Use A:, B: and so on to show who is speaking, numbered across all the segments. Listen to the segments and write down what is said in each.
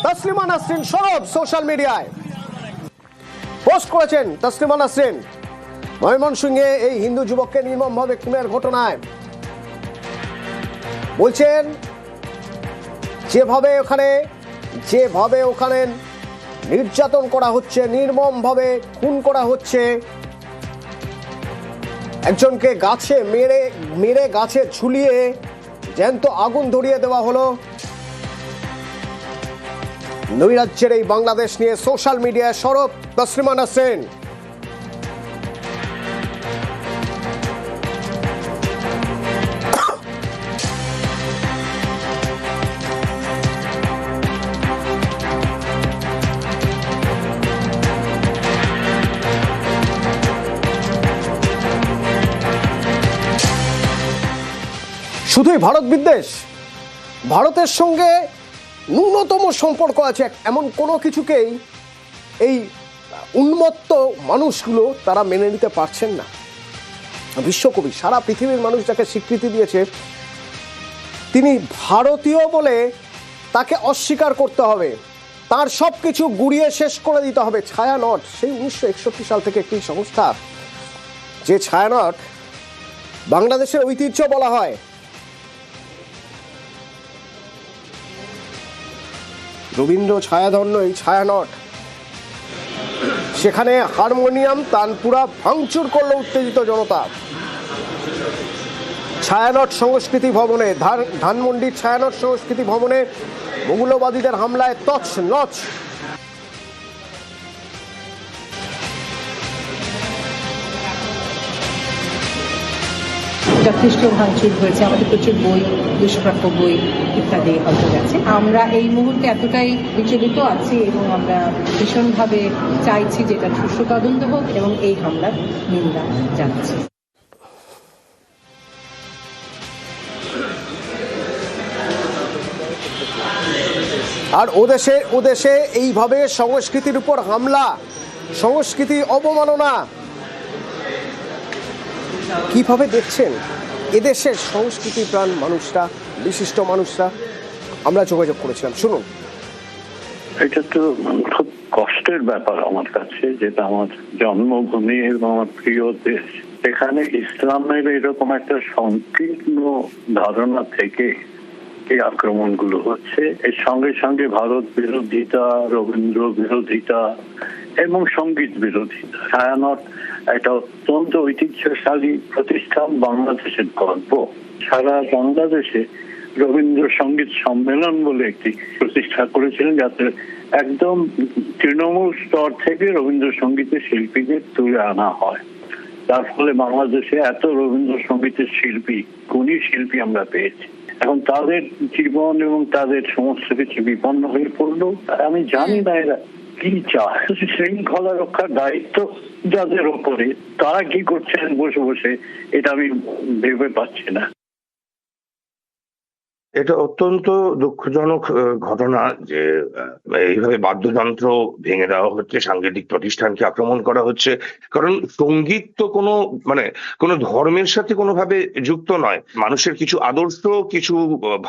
A: তসলিমা নাসরিন সরব সোশ্যাল মিডিয়ায় পোস্ট করেছেন। তসলিমা নাসরিন ময়মনসিংহে এই হিন্দু যুবককে নির্মমভাবে খুনের ঘটনায় বলছেন যেভাবে ওখানে নির্যাতন করা হচ্ছে, নির্মমভাবে খুন করা হচ্ছে, একজনকে গাছে মেরে গাছে ঝুলিয়ে জ্যান্ত আগুন ধরিয়ে দেওয়া হলো। নৈরাজ্যের এই বাংলাদেশ নিয়ে সোশ্যাল মিডিয়ায় সরব তসলিমা নাসরিন। শুধুই ভারত বিদ্বেষ, ভারতের সঙ্গে ন্যূনতম সম্পর্ক আছে এমন কোনো কিছুকেই এই উন্মত্ত মানুষগুলো তারা মেনে নিতে পারছেন না। বিশ্বকবি, সারা পৃথিবীর মানুষ যাকে স্বীকৃতি দিয়েছে, তিনি ভারতীয় বলে তাকে অস্বীকার করতে হবে, তার সব কিছু গুড়িয়ে শেষ করে দিতে হবে। ছায়ানট, সেই 1961 সাল থেকে একটি সংস্থা, যে ছায়ানট বাংলাদেশের ঐতিহ্য বলা হয়। রবীন্দ্র ছায়াধন্য এই ছায়ানট, সেখানে হারমোনিয়াম তানপুরা ভাঙচুর করলো উত্তেজিত জনতা। ছায়ানট সংস্কৃতি ভবনে, ধানমন্ডির ছায়ানট সংস্কৃতি ভবনে মৌলবাদীদের হামলায় তছনছ।
B: যথেষ্ট ভাঙচুর হয়েছে, আমাদের প্রচুর বই, দুষ্প্রাপ্য বই ইত্যাদি হয়তো গেছে। আমরা এই মুহূর্তে এতটাই বিচলিত আছি এবং আমরা ভীষণভাবে চাইছি যেটা সুষ্ঠু তদন্ত হোক এবং এই হামলার নিন্দা জানাচ্ছি।
A: আর ওদেশে এইভাবে সংস্কৃতির উপর হামলা, সংস্কৃতি অবমাননা কিভাবে দেখছেন এদেশের সংস্কৃতি প্রাণ মানুষরা, বিশিষ্ট মানুষরা? আমরা যোগাযোগ করেছিলাম, শুনুন।
C: এটা তো খুব কষ্টের ব্যাপার আমার কাছে, যেটা আমার জন্মভূমি এবং আমার প্রিয় দেশ, এখানে ইসলামের এরকম একটা সংকীর্ণ ধারণা থেকে এই আক্রমণগুলো হচ্ছে। এর সঙ্গে সঙ্গে ভারত বিরোধিতা, রবীন্দ্র বিরোধিতা এবং সঙ্গীত বিরোধিতা। ছায়ানট একটা অত্যন্ত ঐতিহ্যশালী প্রতিষ্ঠান, বাংলাদেশের গর্ব। সারা বাংলাদেশে রবীন্দ্র সঙ্গীত সম্মেলন বলে একটি প্রতিষ্ঠা করেছিলেন, যাতে একদম তৃণমূল স্তর থেকে রবীন্দ্রসঙ্গীতের শিল্পীদের তুলে আনা হয়। তার ফলে বাংলাদেশে এত রবীন্দ্রসঙ্গীতের শিল্পী, গুণী শিল্পী আমরা পেয়েছি। এখন তাদের জীবন এবং তাদের সমস্ত কিছু বিপন্ন হয়ে পড়লো। আমি জানি না এরা কি চায়, শৃঙ্খলা রক্ষার দায়িত্ব যাদের ওপরে, তারা কি করছেন বসে বসে, এটা আমি ভেবে পাচ্ছি না।
D: এটা অত্যন্ত দুঃখজনক ঘটনা যে এইভাবে বাদ্যযন্ত্র ভেঙে দেওয়া হচ্ছে, সাংগীতিক প্রতিষ্ঠানকে আক্রমণ করা হচ্ছে। কারণ সঙ্গীত তো কোনো ধর্মের সাথে কোনোভাবে যুক্ত নয়। মানুষের কিছু আদর্শ, কিছু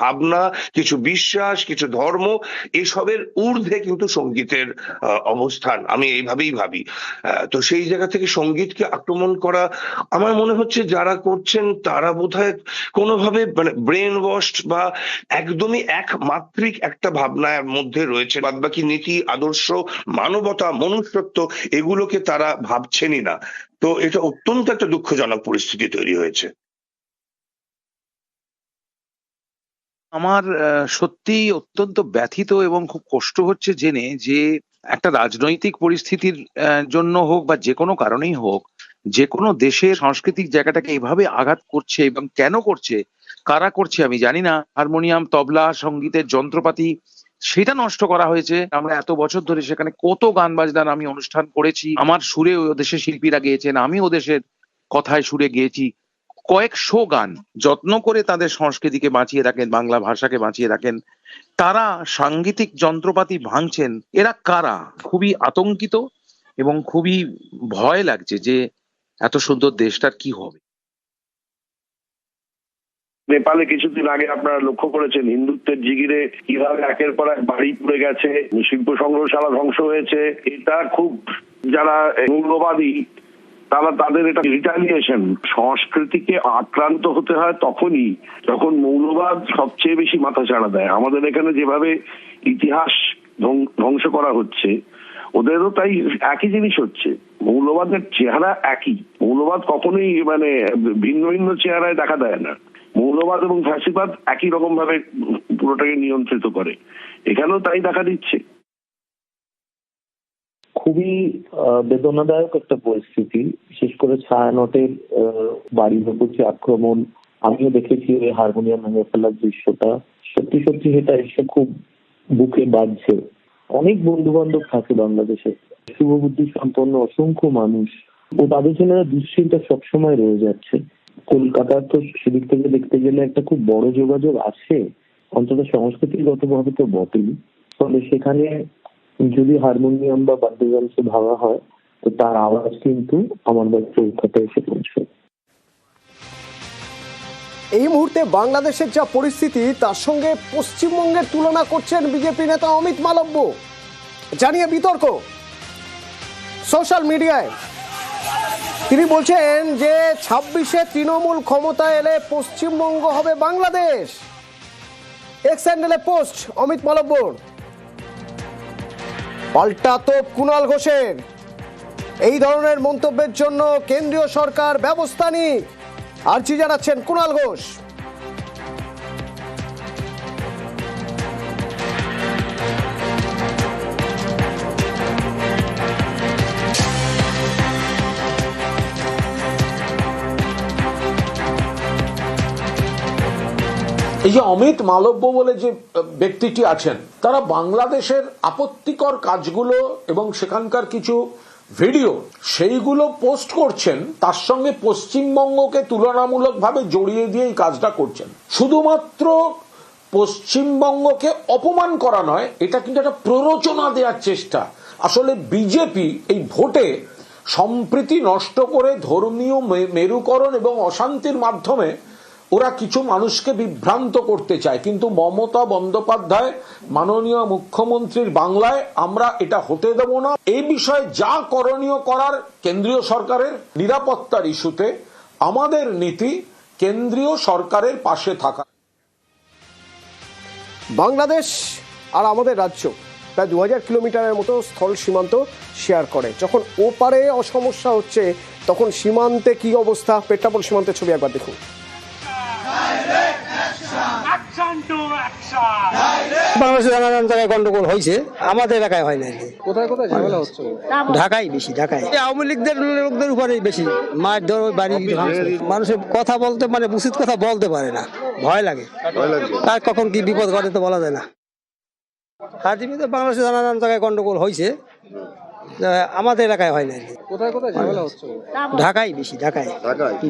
D: ভাবনা, কিছু বিশ্বাস, কিছু ধর্ম, এসবের ঊর্ধ্বে কিন্তু সঙ্গীতের অবস্থান, আমি এইভাবেই ভাবি। তো সেই জায়গা থেকে সঙ্গীতকে আক্রমণ করা, আমার মনে হচ্ছে যারা করছেন তারা বোধহয় কোনোভাবে ব্রেন ওয়াশড বা একদমই একমাত্রিক একটা ভাবনার মধ্যে রয়েছে। বাদবাকি নীতি, আদর্শ, মানবতা, মনুষ্যত্ব এগুলোকে তারা ভাবছেনই না। তো এটা অত্যন্ত একটা দুঃখজনক পরিস্থিতি তৈরি হয়েছে।
E: আমার সত্যি অত্যন্ত ব্যথিত এবং খুব কষ্ট হচ্ছে জেনে যে একটা রাজনৈতিক পরিস্থিতির জন্য হোক বা যে কোনো কারণেই হোক, যে কোনো দেশের সাংস্কৃতিক জায়গাটাকে এভাবে আঘাত করছে, এবং কেন করছে, কারা করছে আমি জানি না। হারমোনিয়াম, তবলা, সঙ্গীতের যন্ত্রপাতি সেটা নষ্ট করা হয়েছে। আমরা এত বছর ধরে সেখানে কত গান বাজনার আমি অনুষ্ঠান করেছি, আমার সুরে ও দেশের শিল্পীরা গেয়েছেন, আমি ও দেশের কথায় সুরে গেয়েছি কয়েকশো গান। যত্ন করে তাদের সংস্কৃতিকে বাঁচিয়ে রাখেন, বাংলা ভাষাকে বাঁচিয়ে রাখেন। তারা সাংগীতিক যন্ত্রপাতি ভাঙছেন, এরা কারা? খুবই আতঙ্কিত এবং খুবই ভয় লাগছে যে এত সুন্দর দেশটার কি হবে।
F: নেপালে কিছুদিন আগে আপনারা লক্ষ্য করেছেন হিন্দুত্বের জিগিরে কিভাবে একের পর এক বাড়ি পুড়ে গেছে, শিল্প সংগ্রহশালা ধ্বংস হয়েছে। এটা খুব যারা মৌলবাদী তাদের এটা রিটালিয়েশন। সংস্কৃতিকে আক্রান্ত হতে হয় তখনই যখন মৌলবাদ সবচেয়ে বেশি মাথাচাড়া দেয়। আমাদের এখানে যেভাবে ইতিহাস ধ্বংস করা হচ্ছে, ওদেরও তাই একই জিনিস হচ্ছে। মৌলবাদের চেহারা একই, মৌলবাদ কখনোই মানে ভিন্ন ভিন্ন চেহারায় দেখা দেয় না। মৌলবাদ এবং ফ্যাসিবাদ একই রকম ভাবে পুরোটাকে নিয়ন্ত্রিত করে, এখানেও তাই দেখা দিচ্ছে।
G: খুবই বেদনাদায়ক একটা পরিস্থিতি, বিশেষ করে ছায়ানটের বাড়ির উপর যে আক্রমণ, আমিও দেখেছি ওই হারমোনিয়াম ভেঙে ফেলার দৃশ্যটা। সত্যি সত্যি সেটা এসে খুব বুকে বাজছে। অনেক বন্ধু বান্ধব থাকে বাংলাদেশে, শুভবুদ্ধি সম্পন্ন অসংখ্য মানুষ, ও তাদের জন্য দুশ্চিন্তা সবসময় রয়ে যাচ্ছে। কলকাতার তো সেদিক থেকে দেখতে গেলে একটা খুব বড় যোগাযোগ আছে, অন্তত সংস্কৃতিগত ভাবে তো বটেই। ফলে সেখানে যদি হারমোনিয়াম বা বাদ্যযন্ত্র ভাঙা হয়, তো তার আওয়াজ কিন্তু আমার কলকাতায় এসে পৌঁছয়।
A: এই মুহূর্তে বাংলাদেশের যা পরিস্থিতি, তার সঙ্গে পশ্চিমবঙ্গের তুলনা করছেন বিজেপি নেতা অমিত মালব্য। জানিয়ে বিতর্ক সোশ্যাল মিডিয়ায়। তিনি বলছেন যে 26-এ তৃণমূল ক্ষমতায় এলে পশ্চিমবঙ্গ হবে বাংলাদেশ। এক্স হ্যান্ডেলে পোস্ট অমিত মালব্যর। পাল্টা তোপ কুণাল ঘোষের। এই ধরনের মন্তব্যের জন্য কেন্দ্রীয় সরকার ব্যবস্থা নিক, আর্জি জানাচ্ছেন কুণাল ঘোষ।
H: এই যে অমিত মালব্য বলে যে ব্যক্তিটি আছেন, তারা বাংলাদেশের আপত্তিকর কাজগুলো এবং সেখানকার কিছু ভিডিও সেইগুলো পোস্ট করছেন, তার সঙ্গে পশ্চিমবঙ্গকে তুলনামূলকভাবে জড়িয়ে দিয়ে এই কাজটা করছেন। শুধুমাত্র পশ্চিমবঙ্গকে অপমান করা নয়, এটা কিন্তু একটা প্ররোচনা দেওয়ার চেষ্টা। আসলে বিজেপি এই ভোটে সম্প্রীতি নষ্ট করে ধর্মীয় মেরুকরণ এবং অশান্তির মাধ্যমে ওরা কিছু মানুষকে বিভ্রান্ত করতে চায়। কিন্তু মমতা বন্দ্যোপাধ্যায় মাননীয় মুখ্যমন্ত্রীর বাংলায় আমরা এটা হতে দেব না। এই বিষয়ে যা করণীয় করার কেন্দ্রীয় সরকারের, নিরাপত্তার ইস্যুতে আমাদের নীতি কেন্দ্রীয় সরকারের পাশে থাকা।
A: বাংলাদেশ আর আমাদের রাজ্য প্রায় 2000 কিলোমিটারের মতো স্থল সীমান্ত শেয়ার করে। যখন ওপারে অসমস্যা হচ্ছে, তখন সীমান্তে কি অবস্থা? পেট্রাপোল সীমান্তের ছবি একবার দেখুন।
I: বাংলাদেশে নানান জায়গায় গন্ডগোল হয়েছে, আমাদের এলাকায় হয় না।
A: কোথায় কোথায় ঝামেলা হচ্ছে?
I: ঢাকায় বেশি, ঢাকায় আওয়ামী লীগদের লোকদের উপরেই বেশি মার ধর, বাড়ি মানুষের কথা বলতে মানে উচিত কথা বলতে পারে না, ভয় লাগে। তার কখন কি বিপদ ঘটে তো বলা যায় না। হাজিবিতে বাংলাদেশে নানান জায়গায় গন্ডগোল হয়েছে, আমাদের এলাকায় হয় না।
A: কোথায় কোথায় ঝামেলা হচ্ছে?
I: ঢাকায় বেশি, ঢাকায়।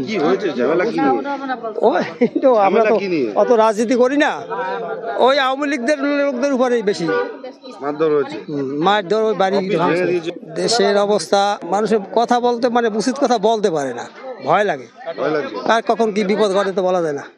J: কি হয়েছে ঝামেলা কি?
I: ওই তো আমরা তো অত রাজনীতি করি না, ওই আওয়ামী লীগদের লোকদের উপরেই বেশি মারধর, ওই বাড়ি। দেশের অবস্থা, মানুষের কথা বলতে মানে উচিত কথা বলতে পারে না, ভয় লাগে। তার কখন কি বিপদ ঘটে তো বলা যায় না।